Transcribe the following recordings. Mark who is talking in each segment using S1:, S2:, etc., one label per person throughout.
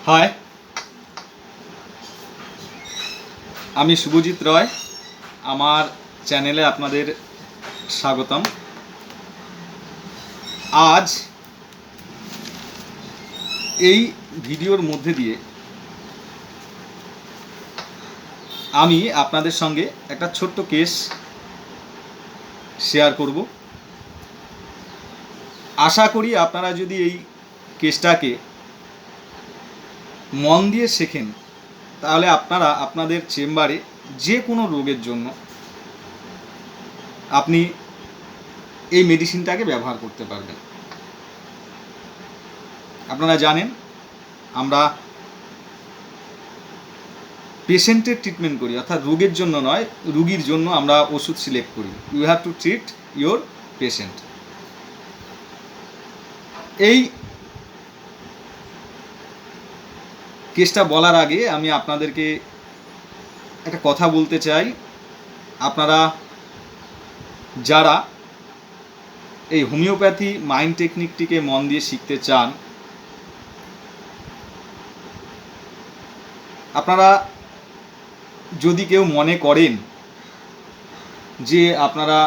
S1: High, আমি শুভজিৎ রয়। আমার চ্যানেলে আপনাদের স্বাগতম। আজ এই ভিডিওর মধ্যে দিয়ে আমি আপনাদের সঙ্গে একটা ছোট্ট কেস শেয়ার করব। আশা করি আপনারা যদি এই কেসটাকে মন দিয়ে শেখেন তাহলে আপনারা আপনাদের চেম্বারে যে কোনো রোগের জন্য আপনি এই মেডিসিনটাকে ব্যবহার করতে পারবেন। আপনারা জানেন আমরা পেশেন্টের ট্রিটমেন্ট করি, অর্থাৎ রোগের জন্য নয়, রুগীর জন্য আমরা ওষুধ সিলেক্ট করি। You have to treat your patient. এই কেসটা বলার আগে আমি আপনাদেরকে একটা কথা বলতে চাই। আপনারা যারা এই হোমিওপ্যাথি মাইন্ড টেকনিকটিকে মন দিয়ে শিখতে চান, আপনারা যদি কেউ মনে করেন যে আপনারা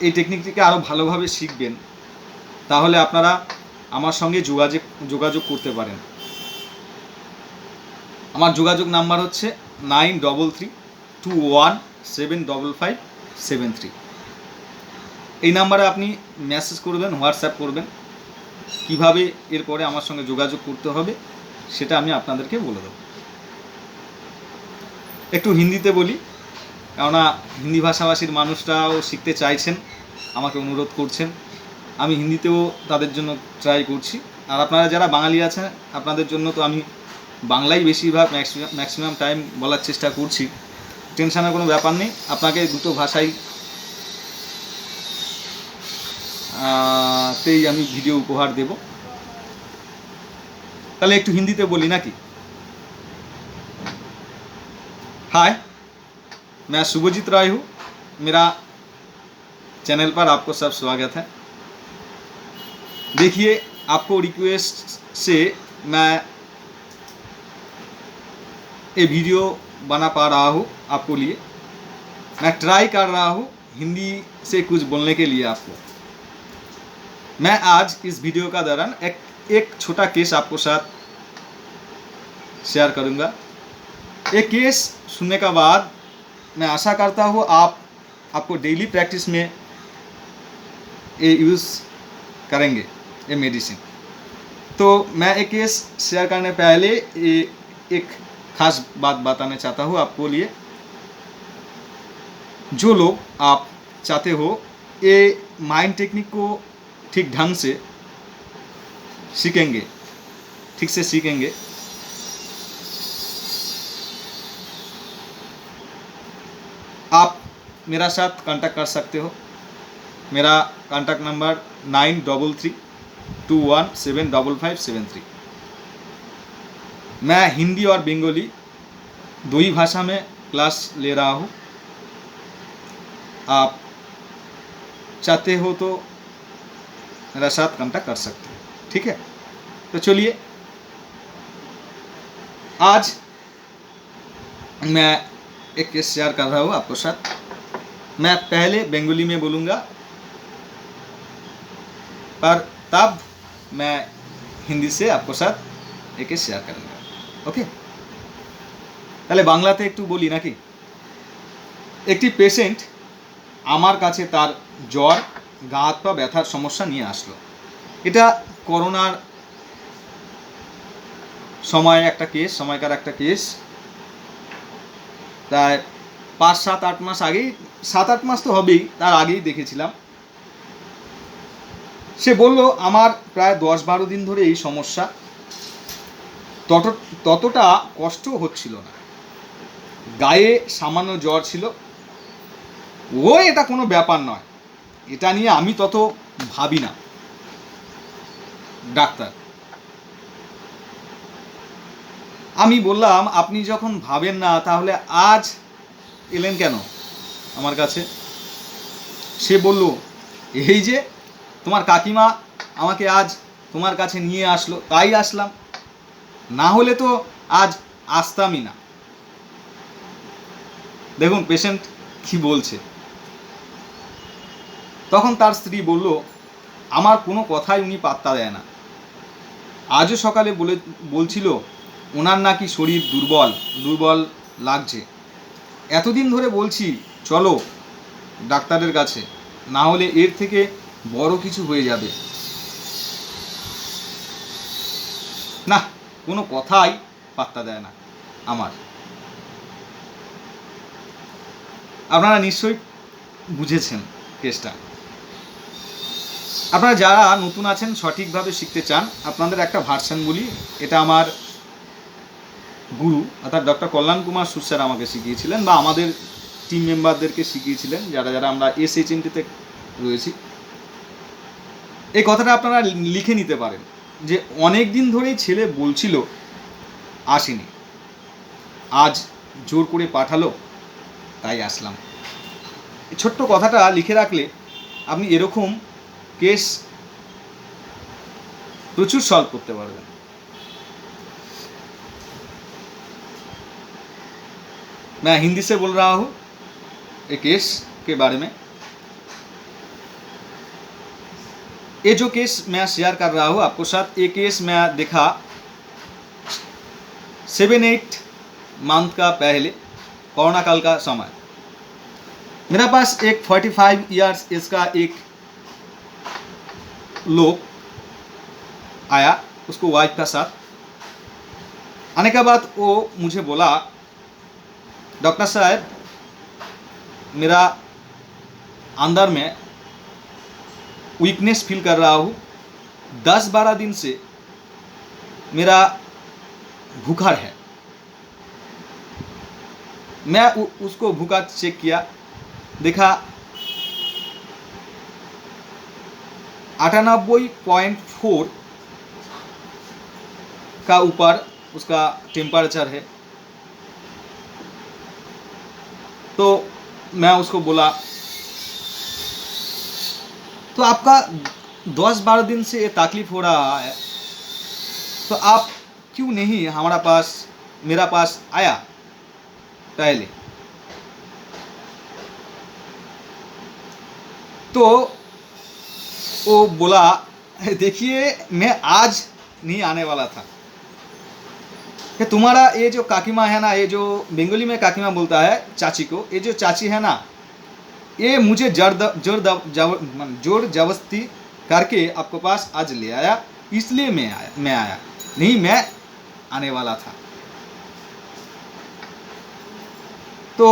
S1: এই টেকনিকটিকে আরও ভালোভাবে শিখবেন, তাহলে আপনারা আমার সঙ্গে যোগাযোগ করতে পারেন। আমার যোগাযোগ নাম্বার হচ্ছে 9332175573। এই নাম্বারে আপনি মেসেজ করবেন, হোয়াটসঅ্যাপ করবেন। কিভাবে এরপরে আমার সঙ্গে যোগাযোগ করতে হবে সেটা আমি আপনাদেরকে বলে দেব। একটু হিন্দিতে বলি, কেননা হিন্দি ভাষাভাষীর মানুষরাও শিখতে চাইছেন, আমাকে অনুরোধ করছেন। আমি হিন্দিতেও তাদের জন্য ট্রাই করছি। আর আপনারা যারা বাঙালি আছেন, আপনাদের জন্য তো আমি বাংলাই বেশিরভাগ ম্যাক্সিমাম টাইম বলার চেষ্টা করছি। টেনশনের কোনো ব্যাপার নেই, আপনাকে দুটো ভাষাই তেই আমি ভিডিও উপহার দেব। তাহলে একটু হিন্দিতে বলি নাকি? हाय, मैं शुभजीत राय हूँ। मेरा चैनल पर आपको सब स्वागत है। देखिए, आपको रिक्वेस्ट से मैं ये वीडियो बना पा रहा हूँ आपको लिए। मैं ट्राई कर रहा हूँ हिंदी से कुछ बोलने के लिए आपको। मैं आज इस वीडियो का दौरान एक छोटा केस आपको साथ शेयर करूँगा। एक केस सुनने का बाद मैं आशा करता हूँ आपको डेली प्रैक्टिस में ये यूज़ करेंगे ये मेडिसिन। तो मैं एक केस शेयर करने पहले एक ख़ास बात बताना चाहता हूँ आपको लिए। जो लोग आप चाहते हो ये माइंड टेक्निक को ठीक ढंग से सीखेंगे, ठीक से सीखेंगे, आप मेरा साथ कांटेक्ट कर सकते हो। मेरा कांटेक्ट नंबर 9332175573। मैं हिंदी और बंगाली दो ही भाषा में क्लास ले रहा हूँ। आप चाहते हो तो मेरा साथ कांटेक्ट कर सकते हो, ठीक है? तो चलिए, आज मैं एक केस शेयर कर रहा हूँ आपको साथ। मैं पहले बंगाली में बोलूँगा, पर तब मैं हिंदी से आपको साथ एक केस शेयर करूँगा। ओके, তাহলে বাংলাতে একটু বলি নাকি? একটি পেশেন্ট আমার কাছে তার জ্বর, গা হাত পা ব্যথার সমস্যা নিয়ে আসলো। এটা করোনার সময়কার একটা কেস। প্রায় 5-7-8 মাস আগেই, 7-8 মাস তো হবেই, তার আগেই দেখেছিলাম। সে বলল আমার প্রায় 10-12 দিন ধরে এই সমস্যা, ততটা কষ্ট হচ্ছিল না, গায়ে সামান্য জ্বর ছিল, এটা কোনো ব্যাপার নয়, এটা নিয়ে আমি তত ভাবি না ডাক্তার। আমি বললাম আপনি যখন ভাবেন না তাহলে আজ এলেন কেন আমার কাছে? সে বলল এই যে তোমার কাকিমা আমাকে আজ তোমার কাছে নিয়ে আসলো, তাই আসলাম। না হলে তো আজ আসতামই না। দেখুন পেশেন্ট কি বলছে। তখন তার স্ত্রী বলল, আমার কোনো কথাই উনি পাত্তা দেয় না। আজও সকালে বলছিল ওনার নাকি শরীর দুর্বল দুর্বল লাগছে। এতদিন ধরে বলছি চলো ডাক্তারের কাছে, না হলে এর থেকে বড় কিছু হয়ে যাবে। না, কোনো কথাই পাত্তা দেয় না আমার। আপনারা নিশ্চয়ই বুঝেছেন কেসটা। আপনারা যারা নতুন আছেন, সঠিকভাবে শিখতে চান, আপনাদের একটা ভার্সন বলি। এটা আমার গুরু অর্থাৎ ডক্টর কল্যাণ কুমার সুর স্যার আমাকে শিখিয়েছিলেন, বা আমাদের টিম মেম্বারদেরকে শিখিয়েছিলেন, যারা যারা আমরা SHMT-তে রয়েছি। এই কথাটা আপনারা লিখে নিতে পারেন যে অনেক দিন ধরেই ছেলে বলছিল আসেনি, আজ জোর করে পাঠালো তাই আসলাম। এই ছোট্ট কথাটা লিখে রাখলে আপনি এরকম কেস प्रचुर सल्व करते पारबेन। मैं हिंदी से बोल रहा हूँ एक केस के बारे में। ये जो केस मैं शेयर कर रहा हूँ आपको साथ, ये केस मैं देखा 7-8 मंथ का पहले, कोरोना काल का समय। मेरा पास एक 45 इयर्स इसका एक लोग आया, उसको वाइफ का साथ। आने के बाद वो मुझे बोला, डॉक्टर साहब मेरा अंदर में वीकनेस फील कर रहा हूँ, 10-12 दिन से मेरा बुखार है। मैं उसको बुखार चेक किया, देखा 98.4 का ऊपर उसका टेम्परेचर है। तो मैं उसको बोला, तो आपका 10-12 दिन से ये तकलीफ हो रहा है, तो आप क्यों नहीं हमारा पास मेरा पास आया पहले। तो वो बोला, देखिए मैं आज नहीं आने वाला था कि तुम्हारा ये जो काकीमा है ना, ये जो बंगाली में काकीमा बोलता है चाची को, ये जो चाची है ना, ये मुझे जोर जबरदस्ती करके आपके पास आज ले आया, इसलिए मैं आया, नहीं मैं आने वाला था। तो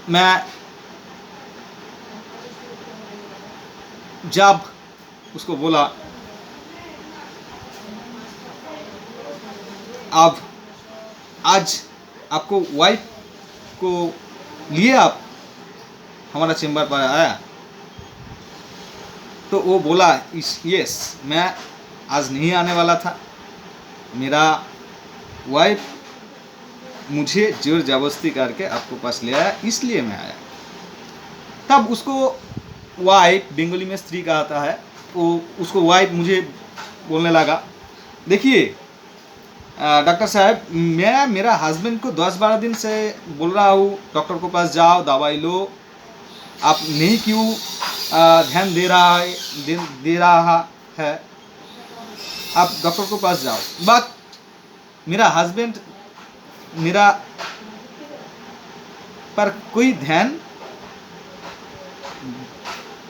S1: मैं जब उसको बोला, अब आज आपको वाइफ को लिए आप हमारा चेम्बर पर आया, तो वो बोला यस मैं आज नहीं आने वाला था, मेरा वाइफ मुझे जोर जबरदस्ती करके आपको पास ले आया, इसलिए मैं आया। तब उसको वाइफ, बंगाली में स्त्री कहता है, वो उसको वाइफ मुझे बोलने लगा, देखिए डॉक्टर साहब मैं मेरा हस्बैंड को 10-12 दिन से बोल रहा हूँ डॉक्टर को पास जाओ, दवाई लो, आप नहीं क्यों ध्यान दे रहा है, आप डॉक्टर को पास जाओ। बट मेरा हस्बैंड मेरा पर कोई ध्यान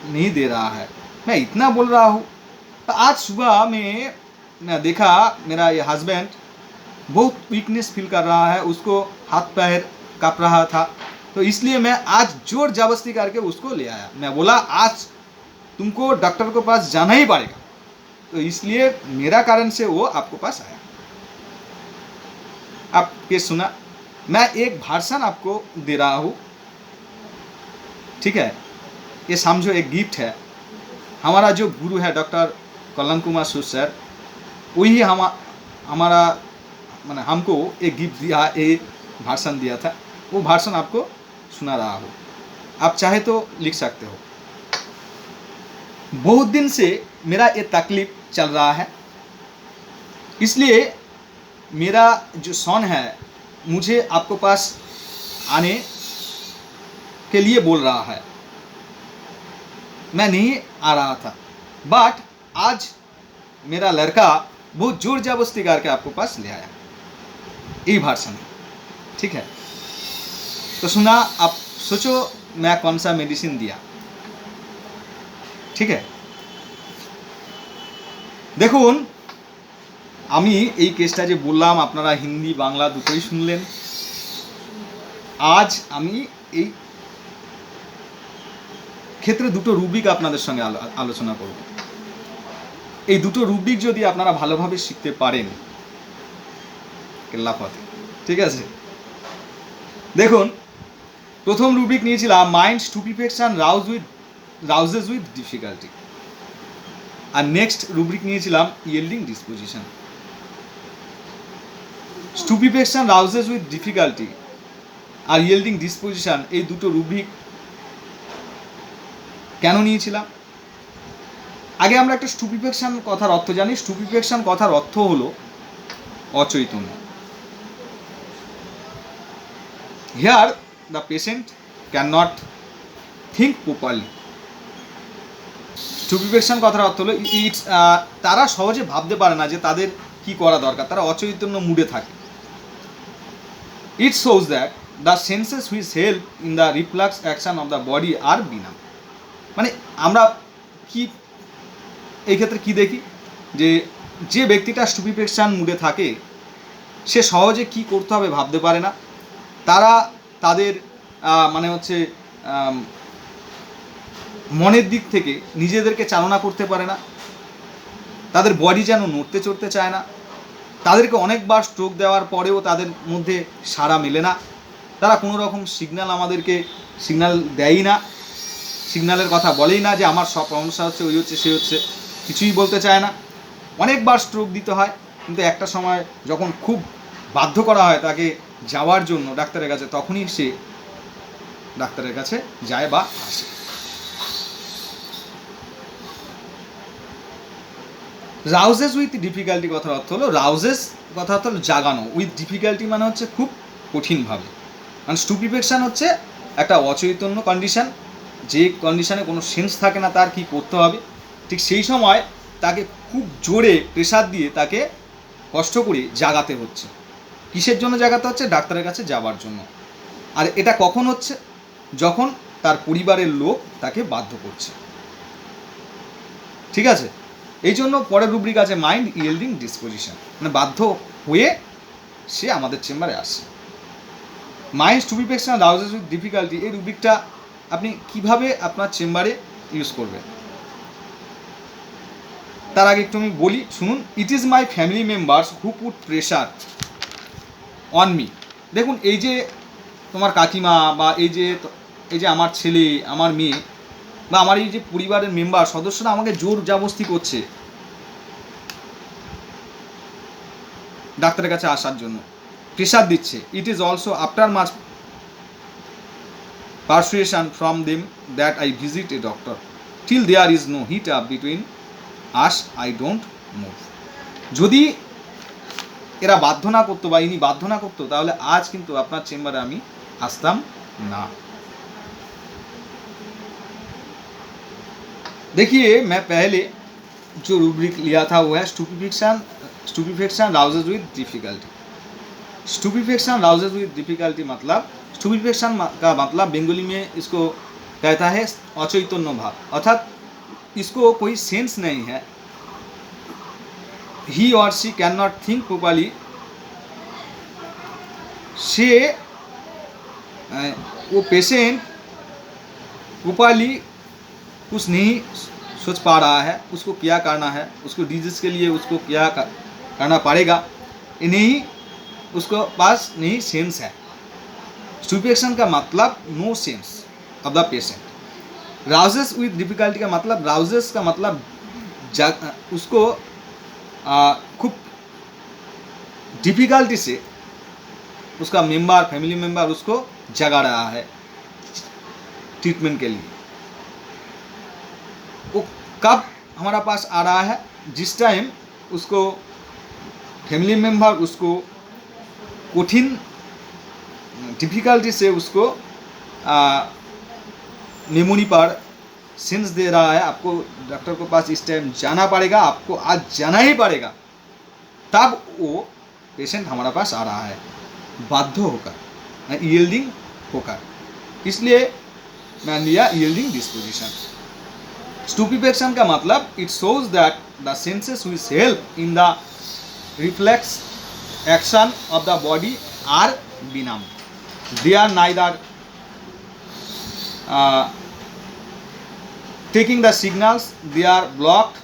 S1: नहीं दे रहा है, मैं इतना बोल रहा हूँ। तो आज सुबह में मैं देखा मेरा ये हस्बैंड बहुत वीकनेस फील कर रहा है, उसको हाथ पैर काँप रहा था, तो इसलिए मैं आज जोर जबरदस्ती करके उसको ले आया। मैं बोला आज तुमको डॉक्टर के पास जाना ही पड़ेगा, तो इसलिए मेरा कारण से वो आपको पास आया। आप ये सुना, मैं एक भाषण आपको दे रहा हूँ, ठीक है, ये समझो एक गिफ्ट है। हमारा जो गुरु है डॉक्टर कल्याण कुमार सुर सर, वही हमारा मैंने हमको एक गिफ्ट दिया, एक भाषण दिया था, वो भाषण आपको सुना रहा हूँ, आप चाहे तो लिख सकते हो। बहुत दिन से मेरा ये तकलीफ चल रहा है, इसलिए मेरा जो सन है मुझे आपके पास आने के लिए बोल रहा है, मैं नहीं आ रहा था, बट आज मेरा लड़का बहुत जोर जबरदस्ती करके आपके पास ले आया, यही भाषण है। ठीक है, तो सुना, आप सोचो मैं कौन सा मेडिसिन दिया। ठीक है, দেখুন আমি এই কেসটা যে বললাম আপনারা হিন্দি বাংলা দুটোই শুনলেন। আজ আমি এই ক্ষেত্রে দুটো রুব্রিক আপনাদের সঙ্গে আলোচনা করব। এই দুটো রুব্রিক যদি আপনারা ভালোভাবে শিখতে পারেন, কেল্লাফতে। ঠিক আছে, দেখুন প্রথম রুব্রিক নিয়েছিলাম mind stupefaction rouses with difficulty, আর নেক্সট রুব্রিক নিয়েছিলাম yielding disposition. Stupefaction rouses with difficulty আর ইয়েল্ডিং ডিসপোজিশন, এই দুটো রুব্রিক কেন নিয়েছিলাম? আগে আমরা একটা স্টুপিফেকশন কথার অর্থ জানি। স্টুপিফেকশন কথার অর্থ হলো অচৈতন্য। Here the patient can not think properly. Stupefaction কথার অর্থ হলো ইটস, তারা সহজে ভাবতে পারে না যে তাদের কি করা দরকার, তারা অচৈতন্য মুডে থাকে। It shows that the senses which help in the reflex action of the body are benumb. মানে আমরা কি এই ক্ষেত্রে কি দেখি, যে যে ব্যক্তিটা স্টুপিফেকশন মুডে থাকে সে সহজে কি করতে হবে ভাবতে পারে না, তারা তাদের মানে হচ্ছে মনের দিক থেকে নিজেদেরকে চালনা করতে পারে না, তাদের বডি যেন নড়তে চড়তে চায় না, তাদেরকে অনেকবার স্ট্রোক দেওয়ার পরেও তাদের মধ্যে সাড়া মেলে না, তারা কোনো রকম সিগন্যাল আমাদেরকে সিগন্যাল দেয়ই না, সিগন্যালের কথা বলেই না যে আমার সব সমস্যা হচ্ছে, ওই হচ্ছে, সে হচ্ছে, কিছুই বলতে চায় না। অনেকবার স্ট্রোক দিতে হয়, কিন্তু একটা সময় যখন খুব বাধ্য করা হয় তাকে যাওয়ার জন্য ডাক্তারের কাছে, তখনই সে ডাক্তারের কাছে যায় বা আসে। রাউজেস উইথ ডিফিকাল্টি কথার অর্থ হলো, রাউজেস কথা অর্থ হলো জাগানো, উইথ ডিফিকাল্টি মানে হচ্ছে খুব কঠিনভাবে। মানে স্টুপিফেকশন হচ্ছে একটা অচৈতন্য কন্ডিশন, যে কন্ডিশনে কোনো সেন্স থাকে না তার কি করতে হবে, ঠিক সেই সময় তাকে খুব জোরে প্রেসার দিয়ে তাকে কষ্ট করে জাগাতে হচ্ছে। কিসের জন্য জাগাতে হচ্ছে? ডাক্তারের কাছে যাওয়ার জন্য। আর এটা কখন হচ্ছে? যখন তার পরিবারের লোক তাকে বাধ্য করছে। ঠিক আছে, এই জন্য পরের রুব্রিক আছে মাইন্ড ইয়েল্ডিং ডিসপোজিশন, মানে বাধ্য হয়ে সে আমাদের চেম্বারে আসে। Mind stupefaction rouses with difficulty, এই রুব্রিকটা আপনি কিভাবে আপনার চেম্বারে ইউজ করবেন তার আগে একটু আমি বলি, শুনুন। It is my family members who put pressure on me. দেখুন, এই যে তোমার কাকিমা বা এই যে আমার ছেলে, আমার মেয়ে বা আমার এই যে পরিবারের মেম্বার সদস্যরা আমাকে জোর জবরদস্তি করছে ডাক্তারের কাছে আসার জন্য, প্রেশার দিচ্ছে। It is also after much persuasion from them that I visit a doctor. Till there is no heat up between us, I don't move. যদি এরা বাধ্য না করতো বা ইনি বাধ্য না করতো তাহলে আজ কিন্তু আপনার চেম্বারে আমি আসতাম না। देखिए, मैं पहले जो रूब्रिक लिया था वो है स्टूपिफेक्शन राउजेस विद डिफिकल्टी। स्टूपिफेक्शन राउजेस विद डिफिकल्टी मतलब, स्टूपिफेक्शन का मतलब बेंगोली में इसको कहता है अचैतन्य भाव, अर्थात इसको कोई सेंस नहीं है, ही और she can not think properly, से वो पेशेंट प्रॉपर्ली कुछ नहीं सोच पा रहा है, उसको क्या करना है, उसको डिजीज के लिए उसको क्या करना पड़ेगा, ये नहीं, उसको पास नहीं सेंस है। स्टुपिफेक्शन का मतलब no sense of the patient. Rouses with difficulty का मतलब, राउजेस का मतलब उसको खूब डिफिकल्टी से उसका मेंबर, फैमिली मेंबर उसको जगा रहा है ट्रीटमेंट के लिए। वो कब हमारा पास आ रहा है? जिस टाइम उसको फैमिली मेम्बर उसको कठिन डिफिकल्टी से उसको मेमोरी पर सेंस दे रहा है, आपको डॉक्टर के पास इस टाइम जाना पड़ेगा, आपको आज जाना ही पड़ेगा, तब वो पेशेंट हमारे पास आ रहा है बाध्य होकर, यील्डिंग होकर। इसलिए मैं लिया यील्डिंग डिस्पोजिशन। स्टुपिफेक्शन का मतलब it shows that the senses which help in the reflex action of the body are benumb, they are neither taking the signals, they are blocked,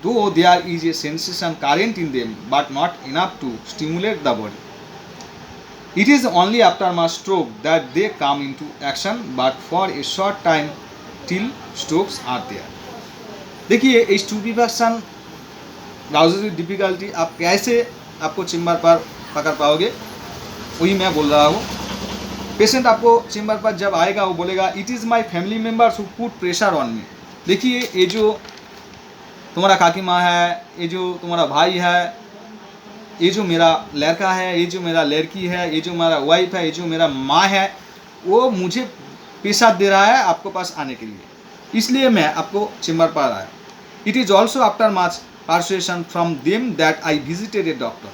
S1: though there is a sensation current in them but not enough to stimulate the body. It is only after a stroke that they come into action, but for a short time till strokes are there. देखिए ये स्टुपिफैक्शन राउजेस with difficulty आप कैसे आपको chamber पर पकड़ पाओगे, वही मैं बोल रहा हूँ। पेशेंट आपको चेम्बर पर जब आएगा वो बोलेगा it is my family members who put pressure on me. देखिए ये जो तुम्हारा काकी माँ है, ये जो तुम्हारा भाई है, ये जो मेरा लड़का है, ये जो मेरा लड़की है, ये जो मेरा वाइफ है, ये जो मेरा माँ है, वो मुझे प्रेशर दे रहा है आपको पास आने के लिए, इसलिए मैं आपको चेम्बर पर आया। It is also after much persuasion from them that I visited a doctor.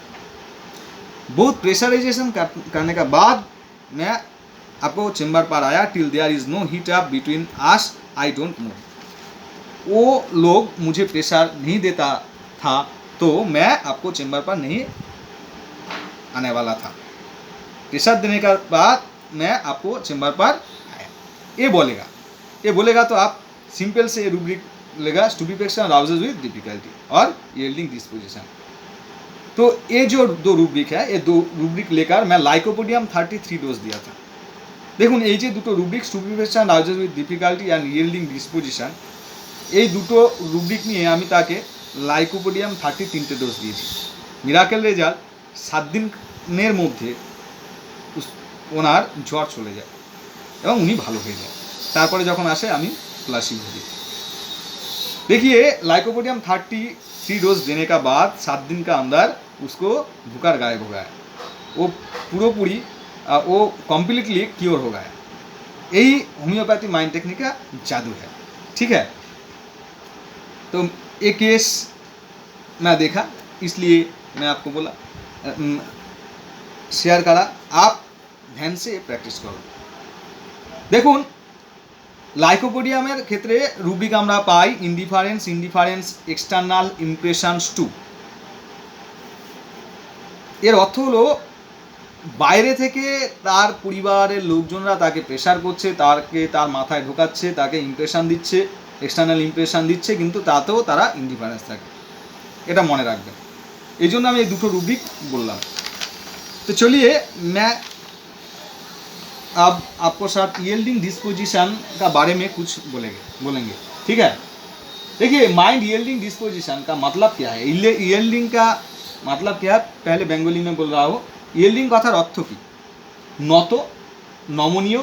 S1: बहुत प्रेशराइजेशन करने के बाद मैं आपको चेम्बर पर आया। Till there is no heat up between us I don't know. वो लोग मुझे प्रेशर नहीं देता था तो मैं आपको चेम्बर पर नहीं आने वाला था। प्रेशर देने के बाद मैं आपको चेम्बर पर आया, ये बोलेगा तो आप सिंपल से रूब्रिक लेगा स्टुपिफैक्शन राउजेस विद डिफिकल्टी और यील्डिंग डिस्पोजिशन। तो ये जो दो रूब्रिक है, ये दो रूब्रिक लेकर मैं लाइकोपोडियम 33 डोज दिया था। देखুন এই যে দুটো rubric stupefaction rouses with difficulty and yielding disposition, এই দুটো রুব্রিক নিয়ে আমি তাকে লাইকোপোডিয়াম 33টে ডোজ দিয়েছি। মিরাকেল রেজাল্ট 7 দিনের মধ্যে ওনার জ্বর চলে যায় এবং উনি ভালো হয়ে যায়। তারপরে যখন আসে আমি প্লাসিবো দিই। देखिए लाइकोपोडियम 33 डोज देने का बाद 7 दिन का अंदर उसको बुखार गायब हो गया है, वो पूरी वो कम्प्लीटली क्योर हो गया है। यही होम्योपैथी माइंड टेक्निक का जादू है, ठीक है। तो ये केस मैं देखा इसलिए मैं आपको बोला शेयर करा, आप ध्यान से प्रैक्टिस करो। देखুন लाइकोपोडियमेर क्षेत्रे रूब्रिक आमरा पाई इनडिफारेंस एक्सटार्नल इम्प्रेशन्स टू। एर अर्थ हलो বাইরে থেকে তার পরিবারের লোকজনরা তাকে প্রেশার করছে, তার মাথায় ঢোকাচ্ছে, তাকে ইমপ্রেশন দিচ্ছে, এক্সটার্নাল ইমপ্রেশন দিচ্ছে, কিন্তু তাতেও তারা ইনডিফারেন্স থাকে। এটা মনে রাখবেন, এই জন্য আমি এই দুটো রুব্রিক বললাম। तो चलिए मैं अब आपको साथ यील्डिंग डिस्पोजिशन का बारे में कुछ बोलेंगे, ठीक है। देखिए माइंड यील्डिंग डिस्पोजिशन का मतलब क्या है, यील्डिंग का मतलब क्या है, पहले बंगाली में बोल रहा हूँ। यील्डिंग कथार अर्थ की নত, নমনীয়,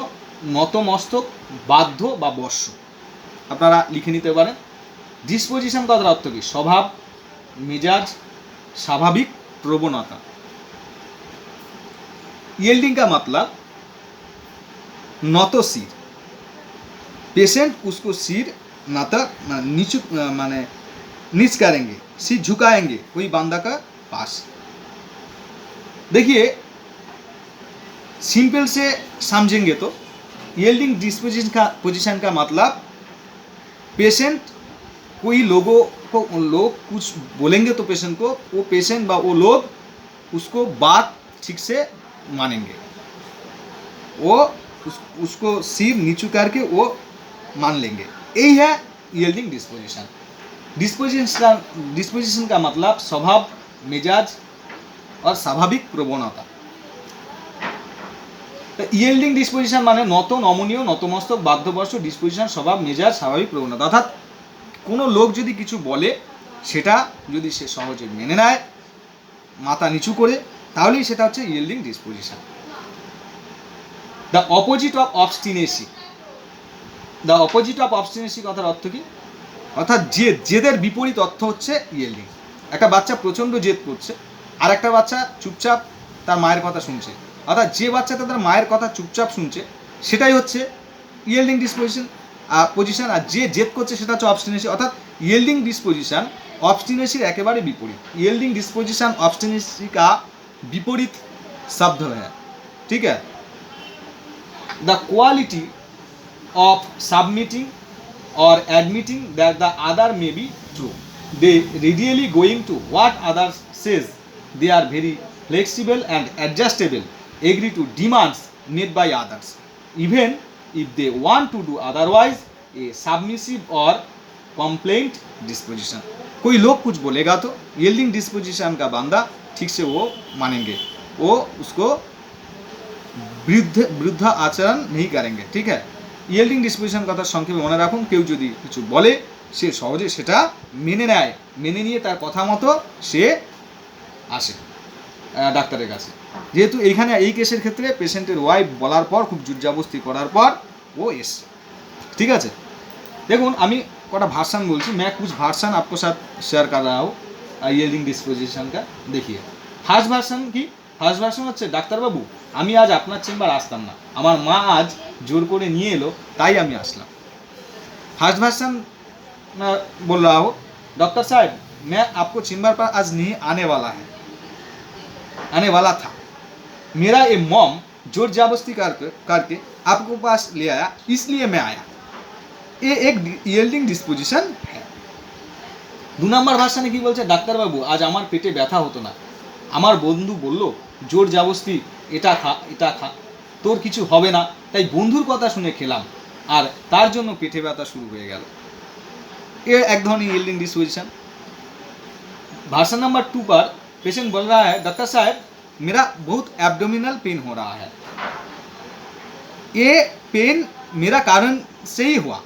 S1: নতমস্তক, বাধ্য বা বর্ষ, আপনারা লিখে নিতে পারেন। ডিসপোজিশন কথার অর্থ কি স্বভাব, মেজাজ, স্বাভাবিক প্রবণতা। यील्डिंग का मतलब নত सिर, पेशेंट उसको सिर नाता नीचू माने नीच करेंगे, सिर झुकाएंगे कोई बंदा का पास। देखिए सिंपल से समझेंगे तो यील्डिंग डिस्पोजिशन का मतलब पेशेंट कोई लोग कुछ बोलेंगे तो पेशेंट को वो पेशेंट बा वो लोग उसको बात ठीक से मानेंगे, वो उसको सिर नीचू करके वो मान लेंगे। यही है यील्डिंग डिस्पोजिशन। डिस्पोजिशन का मतलब स्वभाव, मिजाज और स्वाभाविक प्रवणता। यील्डिंग डिस्पोजिशन माने নত, নমনীয়, নতমস্তক, বাধ্যবর্ষ, ডিসপোজিশন স্বভাব, মেজাজ, স্বাভাবিক প্রবণতা। অর্থাৎ কোনো লোক যদি কিছু বলে সেটা যদি সে সহজে মেনে নেয় মাথা নিচু করে, তাহলেই সেটা হচ্ছে yielding disposition. The opposite of obstinacy. The opposite of obstinacy কথার অর্থ কি, অর্থাৎ জেদের বিপরীত অর্থ হচ্ছে यील्डिंग। একটা বাচ্চা প্রচণ্ড জেদ করছে, আর একটা বাচ্চা চুপচাপ তার মায়ের কথা শুনছে। অর্থাৎ যে বাচ্চাটা তার মায়ের কথা চুপচাপ শুনছে সেটাই হচ্ছে ইয়েল্ডিং পজিশন, আর যে জেদ করছে সেটা হচ্ছে অবস্টিনেসি। অর্থাৎ ইয়েল্ডিং ডিসপোজিশন ऑब्स्टिनेसी एकेबारे विपरीत। यील्डिंग डिस्पोजिशन ऑब्स्टिनेसी का विपरीत शब्द है, ठीक है। द क्वालिटी ऑफ सबमिटिंग और admitting that the other may be true, they readily going to what other says, they are very flexible and adjustable, agree to demands made by others, even if they want to do otherwise, a submissive or complaint disposition। कोई लोग कुछ बोलेगा तो yielding disposition का बंदा ठीक से वो मानेंगे, वो उसको विरुद्ध आचरण नहीं करेंगे, ठीक है। yielding disposition কথা সংক্ষেপে মনে রাখুন, কেউ যদি কিছু বলে সে সহজে সেটা মেনে নেয়, মেনে নিয়ে তার কথা মতো সে আসে ডাক্তারের কাছে। যেহেতু এইখানে এই কেসের ক্ষেত্রে পেশেন্টের ওয়াইফ বলার পর খুব জোরজবস্তি করার পর ও এসছে, ঠিক আছে। দেখুন আমি কটা ভার্সান बोलছি, मैं कुछ भार्सन आपको साथ शेयर कर रहा हूँ यील्डिंग डिस्पोजिशन का। देखिए फार्स्ट भार्सन की, ফার্স্ট ভার্সন হচ্ছে ডাক্তারবাবু আমি আজ আপনার চেম্বার আসতাম না, আমার মা আজ জোর করে নিয়ে এলো তাই আমি আসলাম। ফার্স্ট ভার্सन बोल रहा हूँ, डॉक्टर साहब मैं आपको चेम्बर पर आज नहीं आने वाला था, मेरा ये मॉम जोर जबरदस्ती करके आपको पास ले आया इसलिए मैं आया। ये एक यील्डिंग डिस्पोजिशन है। 2 নম্বর ভার্সনে কি বলছে, ডাক্তারবাবু আজ আমার পেটে ব্যথা হতো না, আমার বন্ধু বলল জোর জবরদস্তি এটা খা তোর কিছু হবে না, তাই বন্ধুর কথা শুনে খেলাম আর তার জন্য পেটে ব্যথা শুরু হয়ে গেল। ये एक धरনের यील्डिंग डिस्पोजिशन। भार्सन नंबर 2 पर पेशेंट बोल रहा है, डॉक्टर साहब मेरा बहुत एब्डोमिनल पेन हो रहा है, ये पेन मेरा कारण से ही हुआ।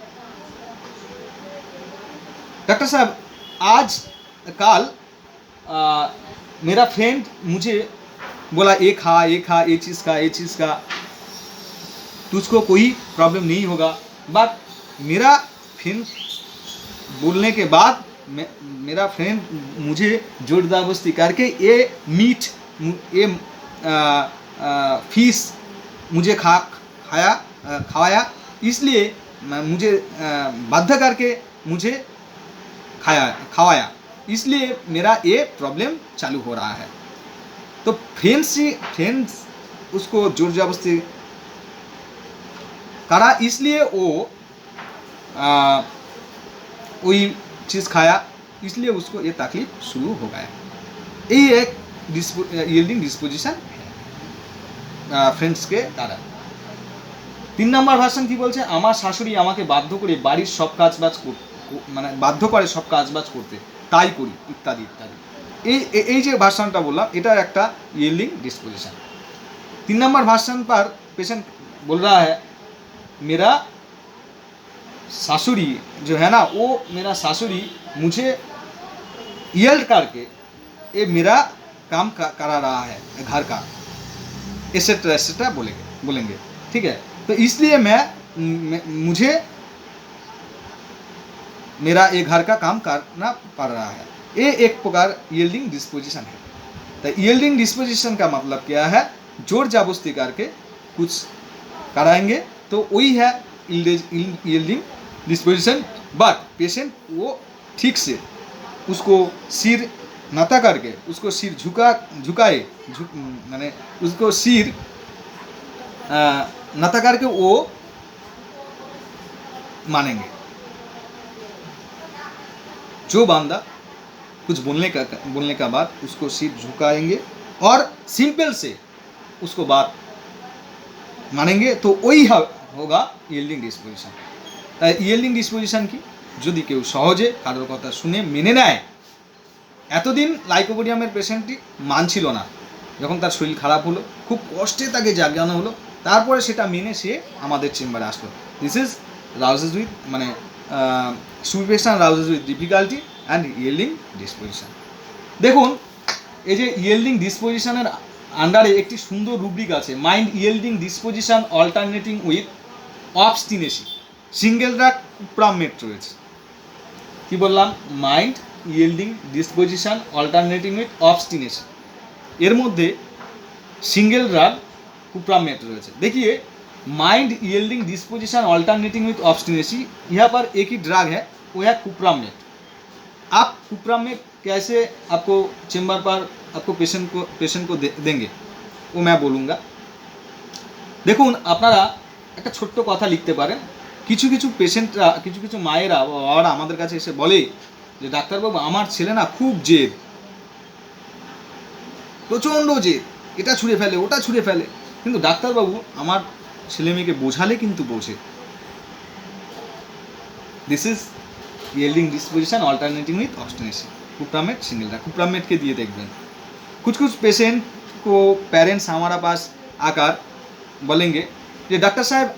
S1: डॉक्टर साहब आज कल मेरा फ्रेंड मुझे बोला ये खा ये चीज़ का तुझको कोई प्रॉब्लम नहीं होगा, बट मेरा फ्रेंड बोलने के बाद मेरा फ्रेंड मुझे जोर जबरदस्ती करके ये मीट ये फिश मुझे खवाया, इसलिए मुझे बाध्य करके मुझे खवाया, इसलिए मेरा ये प्रॉब्लम चालू हो रहा है। तो फ्रेंड्स उसको जोर जबरदस्ती करा, इसलिए वो वही चीज़ खाया, इसलिए उसको ये तकलीफ शुरू हो गया। यही एक यील्डिंग डिस्पोजिशन है फ्रेंड्स के द्वारा। 3 নম্বর ভার্সন কি বলছে, আমার শাশুড়ি আমাকে বাধ্য করে বাড়ির সব কাজবাজ মানে বাধ্য করে সব কাজবাজ করতে, তাই করি ইত্যাদি ইত্যাদি। এই যে ভার্সনটা বললাম এটা একটা यील्डिंग डिस्पोजिशन। 3 নম্বর ভার্সন पर पेशेंट बोल रहा है, मेरा सासुरी जो है ना वो मेरा सासुरी मुझे यील्ड करके ये मेरा काम करा रहा है घर का, एसेट्रा बोलेंगे, ठीक है। तो इसलिए मुझे मेरा ये घर का काम करना पड़ रहा है, ये एक प्रकार यील्डिंग डिस्पोजिशन है। तो यील्डिंग डिस्पोजिशन का मतलब क्या है, जोर जबरदस्ती करके कुछ कराएंगे तो वही है यील्डिंग डिस्पोजिशन। बट पेशेंट वो ठीक से उसको सिर नता करके उसको सिर झुकाए माने उसको सिर नता करके वो मानेंगे। जो बंदा कुछ बोलने का बाद उसको सिर झुकाएंगे और सिंपल से उसको बात मानेंगे तो वही होगा यील्डिंग डिस्पोजिशन। তাই यील्डिंग डिस्पोजिशन কি, যদি কেউ সহজে কারোর কথা শুনে মেনে নেয়। এতদিন লাইকোপোডিয়ামের পেশেন্টটি মানছিল না, যখন তার শরীর খারাপ হলো খুব কষ্টে তাকে জাগানো হলো, তারপরে সেটা মেনে সে আমাদের চেম্বারে আসলো। দিস ইজ রাউজেস উইথ মানে সুপিরেশন rouses with difficulty and yielding disposition. দেখুন এই যে यील्डिंग डिस्पोजिशনের আন্ডারে একটি সুন্দর রুব্রিক আছে, mind yielding disposition alternating with obstinacy, single drug cuprum met রয়েছে। কি বললাম, mind yielding disposition alternating with obstinacy. এর মধ্যে सिंगल ड्रग कुप्रामेट रही है। देखिए mind yielding disposition alternating with obstinacy, यहाँ पर एक ही ड्रग है, वो है कुप्रामेट। आप कुप्रामेट कैसे आपको चेम्बर पर आपको पेशेंट को देंगे वो मैं बोलूँगा। দেখুন আপনারা একটা ছোট্ট কথা লিখতে পারেন। কিছু কিছু পেশেন্টরা, কিছু কিছু মায়েরা বাবারা আমাদের কাছে এসে বলে যে ডাক্তারবাবু আমার ছেলে না খুব জেদ, প্রচণ্ড জেদ, এটা ছুঁড়ে ফেলে ওটা ছুঁড়ে ফেলে, কিন্তু ডাক্তারবাবু আমার ছেলে মেয়েকে বোঝালে কিন্তু বোঝে। This is yielding disposition alternating with obstinacy, cuprum met single drug. Cuprum met के दिए देखबें। कुछ कुछ पेशेंट को पेरेंट्स हमारा पास आकर बोलेंगे कि डॉक्टर साहब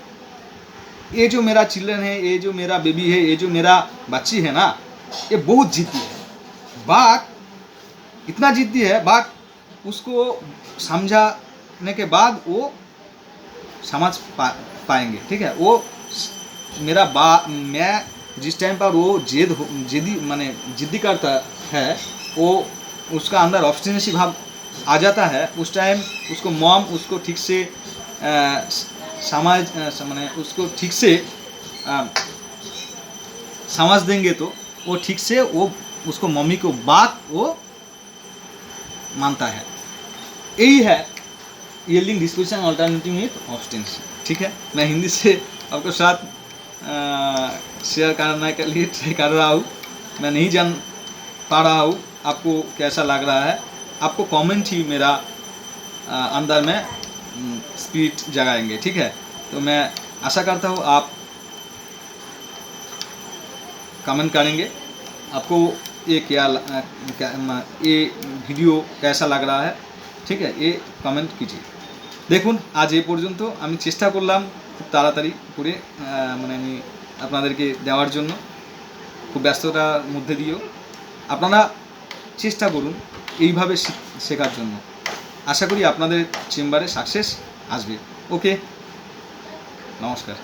S1: ये जो मेरा चिल्ड्रन है, ये जो मेरा बेबी है, ये जो मेरा बच्ची है ना, ये बहुत जिद्दी है, बट इतना जिद्दी है, बट उसको समझाने के बाद वो समझ पाएंगे। ठीक है, वो मेरा मैं जिस टाइम पर वो जिद्दी माने जिद्दी करता है, वो उसका अंदर ऑब्स्टिनेसी भाव आ जाता है, उस टाइम उसको मॉम उसको ठीक से समझ माने उसको ठीक से समझ देंगे तो वो ठीक से वो उसको मम्मी को बात वो मानता है। यही है yielding disposition alternating with obstinacy. ठीक है, मैं हिंदी से आपके साथ शेयर करने के लिए ट्राई कर रहा हूँ। मैं नहीं जान पा रहा हूँ आपको कैसा लग रहा है। आपको कमेंट ही मेरा अंदर में स्पिरिट जगाएंगे। ठीक है, तो मैं आशा करता हूँ आप कमेंट करेंगे आपको ये ये वीडियो कैसा लग रहा है। ठीक है, ये कमेंट कीजिए। দেখুন আজ এই পর্যন্ত আমি চেষ্টা করলাম খুব তাড়াতাড়ি করে মানে আমি আপনাদেরকে দেওয়ার জন্য, খুব ব্যস্ততার মধ্যে দিয়েও আপনারা চেষ্টা করুন এইভাবে শেখার জন্য। আশা করি আপনাদের চেম্বারে সাকসেস আসবে। ওকে, নমস্কার।